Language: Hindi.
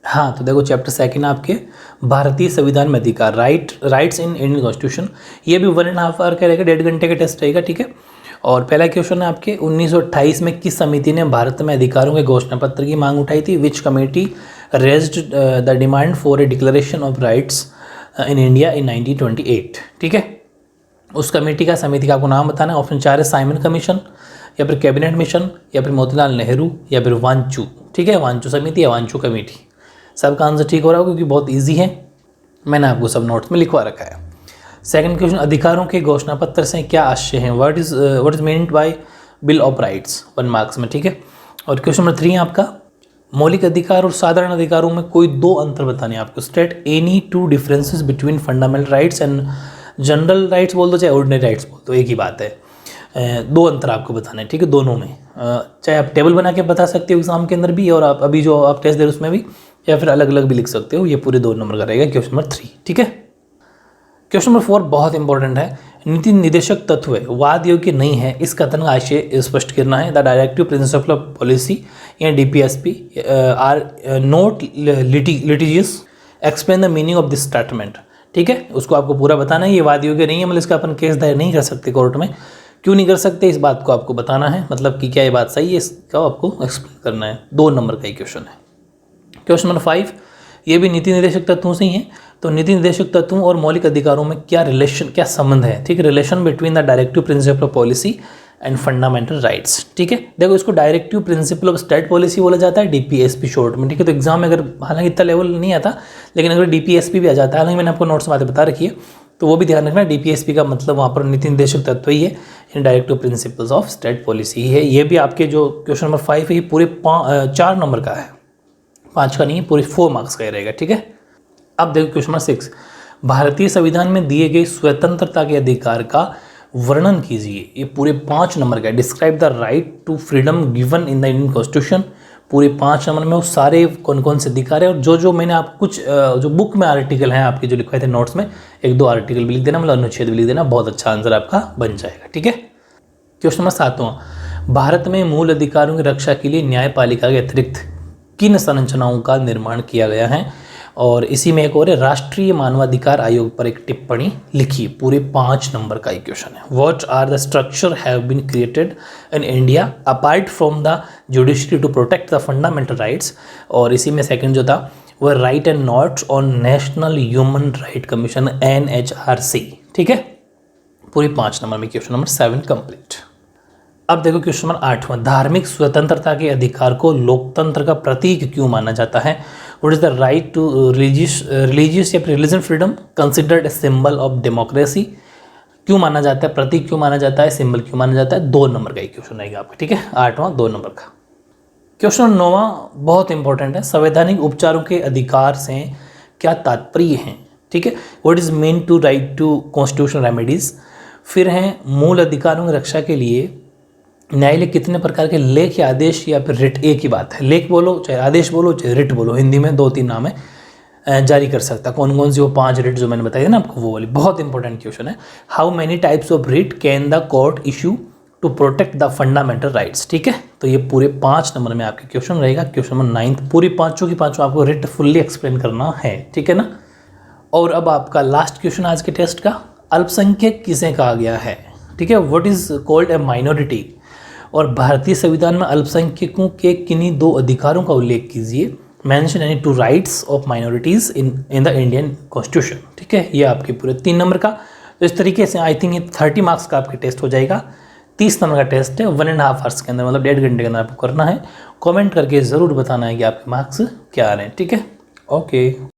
हाँ, तो देखो चैप्टर सेकंड आपके भारतीय संविधान में अधिकार, राइट्स इन इंडियन कॉन्स्टिट्यूशन। ये भी 1.5 आवर का रहेगा, 1.5 घंटे का टेस्ट रहेगा, ठीक है। और पहला क्वेश्चन है आपके 1928 में किस समिति ने भारत में अधिकारों के घोषणा पत्र की मांग उठाई थी? विच committee raised the demand for a declaration of rights in India in 1928, ठीक है। उस कमेटी का, समिति का आपको नाम बताना है। ऑप्शन 4 है साइमन कमीशन, या फिर कैबिनेट मिशन, या फिर मोतीलाल नेहरू, या फिर वांचू, ठीक है। वांचू समिति या वांचू कमेटी। सबका आंसर ठीक हो रहा हो क्योंकि बहुत इजी है, मैंने आपको सब नोट्स में लिखवा रखा है। सेकंड क्वेश्चन, अधिकारों के घोषणा पत्र से क्या आशय है? What is meant by bill of rights, 1 marks में, ठीक है। और क्वेश्चन नंबर 3 है आपका, मौलिक अधिकार और साधारण अधिकारों में कोई 2 अंतर बताने हैं आपको। State any 2 differences between fundamental rights and general rights बोल दो चाहे ऑर्डिनरी राइट्स बोल दो, एक ही बात है। 2 अंतर आपको बताने हैं, ठीक है, दोनों में। चाहे आप टेबल बना के बता सकते हो एग्जाम के अंदर भी, और आप अभी जो आप टेस्ट दे रहे हो उसमें भी, या फिर अलग अलग भी लिख सकते हो। ये पूरे 2 नंबर का रहेगा क्वेश्चन नंबर 3, ठीक है। क्वेश्चन नंबर 4 बहुत इंपॉर्टेंट है। नीति निर्देशक तत्व वाद योग्य नहीं है, इस कथन का आशय स्पष्ट करना है। The directive principle of policy या DPSP are not litigious, explain the meaning of this statement, ठीक है। उसको आपको पूरा बताना है। ये वाद योग्य नहीं है, मतलब इसका अपन केस दायर नहीं कर सकते कोर्ट में। क्यों नहीं कर सकते, इस बात को आपको बताना है, मतलब कि क्या ये बात सही है, इसका आपको एक्सप्लेन करना है। 2 नंबर का ही क्वेश्चन है। क्वेश्चन नंबर 5, ये भी नीति निर्देशक तत्वों से ही है। तो नीति निर्देशक तत्वों और मौलिक अधिकारों में क्या रिलेशन, क्या संबंध है, ठीक है। Relation between the directive principle of policy and fundamental rights, ठीक है। देखो इसको directive principle of state policy बोला जाता है, DPSP शॉर्ट में, ठीक है। तो एग्जाम में अगर, हालांकि इतना लेवल नहीं आता, लेकिन अगर DPSP भी आ जाता है, हालांकि मैंने आपको नोट्स में बातें बता रखी है, तो वो भी ध्यान रखना। DPSP का मतलब वहाँ पर नीति निर्देशक तत्व ही है, directive principles of state policy है। ये भी आपके जो क्वेश्चन नंबर 5 है, ये पूरे 4 नंबर का है, 5 का नहीं है, पूरे 4 मार्क्स का ही रहेगा, ठीक है। अब देखो क्वेश्चन नंबर 6, भारतीय संविधान में दिए गए स्वतंत्रता के अधिकार का वर्णन कीजिए। ये पूरे 5 नंबर का है। Describe the right to freedom given in the Indian constitution, पूरे 5 नंबर में वो सारे कौन कौन से अधिकार है। और जो मैंने आप कुछ जो बुक में आर्टिकल हैं आपके जो लिखवाए थे नोट्स में, 1-2 आर्टिकल भी लिख देना, मतलब अनुच्छेद भी लिख देना, बहुत अच्छा आंसर आपका बन जाएगा, ठीक है। क्वेश्चन नंबर 7वां, भारत में मूल अधिकारों की रक्षा के लिए न्यायपालिका के अतिरिक्त किन संरचनाओं का निर्माण किया गया है? और इसी में एक और है, राष्ट्रीय मानवाधिकार आयोग पर एक टिप्पणी लिखिए। पूरे 5 नंबर का एक क्वेश्चन है। What are the structure have been created in India apart from the judiciary to protect the fundamental rights. और इसी में सेकंड जो था वो right and notes on national human right commission, NHRC, ठीक है। पूरे 5 नंबर में क्वेश्चन नंबर 7 कंप्लीट। अब देखो क्वेश्चन नंबर 8वां, धार्मिक स्वतंत्रता के अधिकार को लोकतंत्र का प्रतीक क्यों माना जाता है? What is the right to religious या religion freedom considered a symbol of democracy? क्यों माना जाता है, प्रतीक क्यों माना जाता है, सिंबल क्यों माना जाता है? 2 नंबर का एक क्वेश्चन रहेगा आपका, ठीक है। 8वां 2 नंबर का। क्वेश्चन 9वां बहुत इंपॉर्टेंट है। संवैधानिक उपचारों के अधिकार से क्या तात्पर्य है, ठीक है। What is mean to right to constitutional remedies. फिर हैं मूल अधिकारों की रक्षा के लिए न्यायालय कितने प्रकार के लेख या आदेश या फिर रिट, एक ही बात है, लेख बोलो चाहे आदेश बोलो चाहे रिट बोलो, हिंदी में 2-3 नाम है, जारी कर सकता। कौन कौन सी वो 5 रिट जो मैंने बताया ना आपको, वो वाली बहुत इंपॉर्टेंट क्वेश्चन है। How many types of writ can the court issue to protect the fundamental rights, ठीक है। तो ये पूरे 5 नंबर में आपके क्वेश्चन रहेगा। क्वेश्चन नंबर 9 पूरी 5 की 5 आपको रिट फुल्ली एक्सप्लेन करना है, ठीक है ना। और अब आपका लास्ट क्वेश्चन आज के टेस्ट का, अल्पसंख्यक किसे कहा गया है, ठीक है। What is called a minority. और भारतीय संविधान में अल्पसंख्यकों के किन्हीं 2 अधिकारों का उल्लेख कीजिए। Mention any 2 rights of minorities in the Indian constitution, ठीक है। ये आपके पूरे 3 नंबर का। तो इस तरीके से आई थिंक ये 30 मार्क्स का आपके टेस्ट हो जाएगा। 30 नंबर का टेस्ट है, 1.5 आवर्स के अंदर, मतलब 1.5 घंटे के अंदर आपको करना है। कमेंट करके ज़रूर बताना है कि आपके मार्क्स क्या आ रहे हैं, ठीक है। ओके।